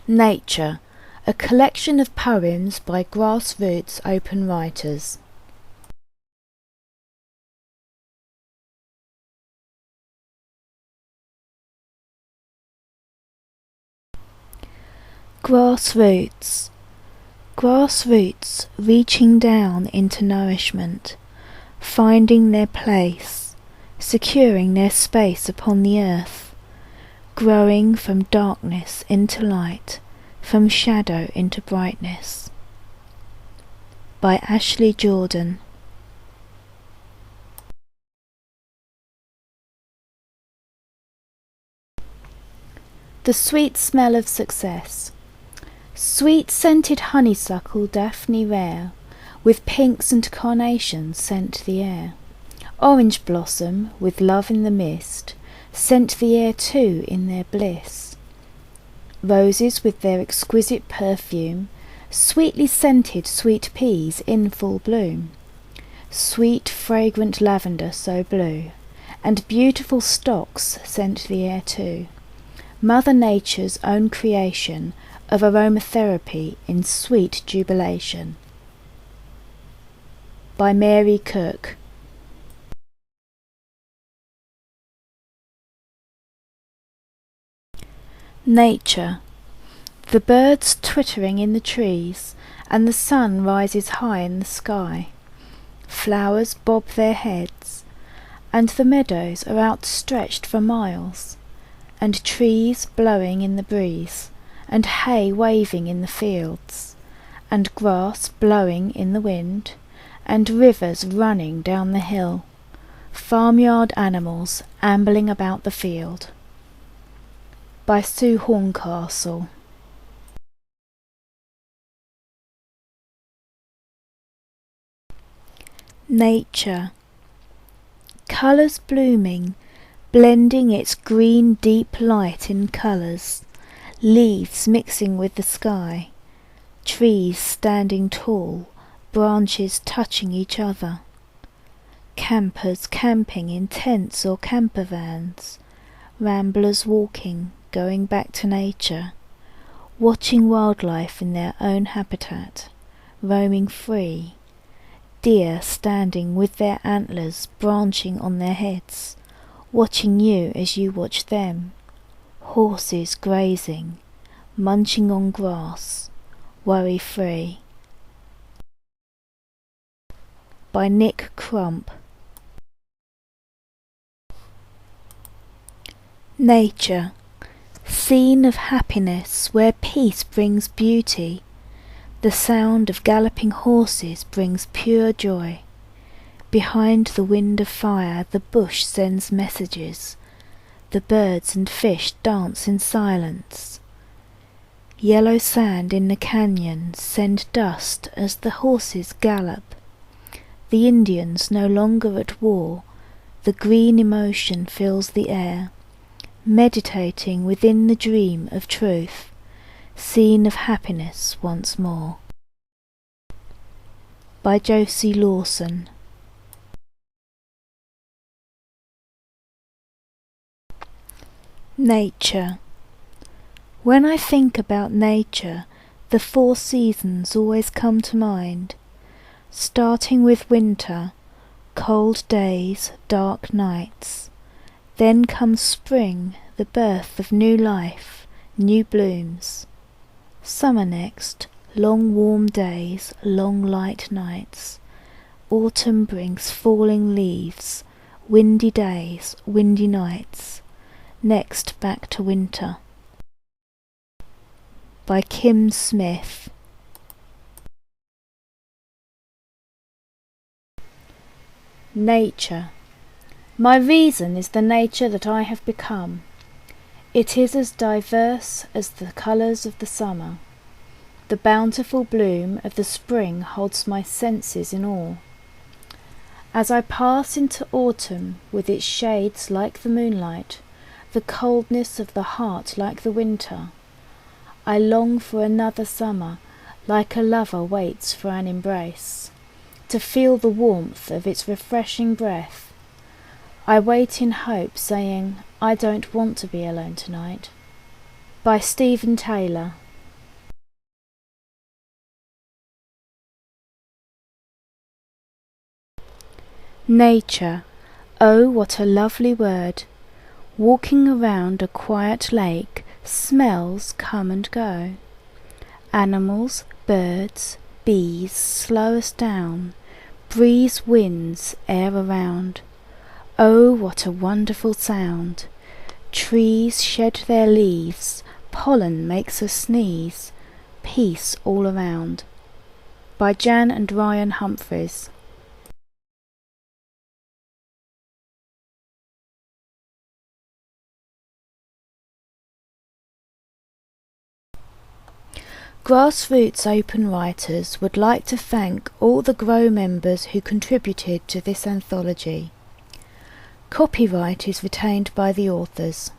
Nature, a collection of poems by grassroots open writers. Grassroots. Grassroots reaching down into nourishment, finding their place, securing their space upon the earth, growing from darkness into light, from shadow into brightness. By Ashley Jordan. The sweet smell of success. Sweet-scented honeysuckle Daphne rare, with pinks and carnations scent the air. Orange blossom, with love in the mist, scent the air too in their bliss. Roses with their exquisite perfume, sweetly scented sweet peas in full bloom. Sweet fragrant lavender so blue, and beautiful stocks scent the air too. Mother Nature's own creation of aromatherapy in sweet jubilation. By Mary Cook. Nature. The birds twittering in the trees, and the sun rises high in the sky. Flowers bob their heads, and the meadows are outstretched for miles, and trees blowing in the breeze, and hay waving in the fields, and grass blowing in the wind, and rivers running down the hill, farmyard animals ambling about the field. By Sue Horncastle. Nature. Colours blooming, blending its green deep light in colours, leaves mixing with the sky, trees standing tall, branches touching each other, campers camping in tents or camper vans, ramblers walking, going back to nature, watching wildlife in their own habitat, roaming free, deer standing with their antlers branching on their heads, watching you as you watch them, horses grazing, munching on grass, worry-free. By Nick Crump. Nature. Scene of happiness where peace brings beauty. The sound of galloping horses brings pure joy. Behind the wind of fire the bush sends messages. The birds and fish dance in silence. Yellow sand in the canyon send dust as the horses gallop. The Indians no longer at war, the green emotion fills the air. Meditating within the dream of truth, scene of happiness once more. By Josie Lawson. Nature. When I think about nature, the 4 seasons always come to mind, starting with winter, cold days, dark nights. Then comes spring, the birth of new life, new blooms. Summer next, long warm days, long light nights. Autumn brings falling leaves, windy days, windy nights. Next back to winter. By Kim Smith. Nature. My reason is the nature that I have become. It is as diverse as the colours of the summer. The bountiful bloom of the spring holds my senses in awe. As I pass into autumn with its shades like the moonlight, the coldness of the heart like the winter, I long for another summer, like a lover waits for an embrace, to feel the warmth of its refreshing breath. I wait in hope, saying, I don't want to be alone tonight. By Stephen Taylor. Nature, oh what a lovely word! Walking around a quiet lake, smells come and go. Animals, birds, bees slow us down, breeze winds air around. Oh what a wonderful sound! Trees shed their leaves, pollen makes us sneeze, peace all around. By Jan and Ryan Humphreys. Grassroots Open Writers would like to thank all the GROW members who contributed to this anthology. Copyright is retained by the authors.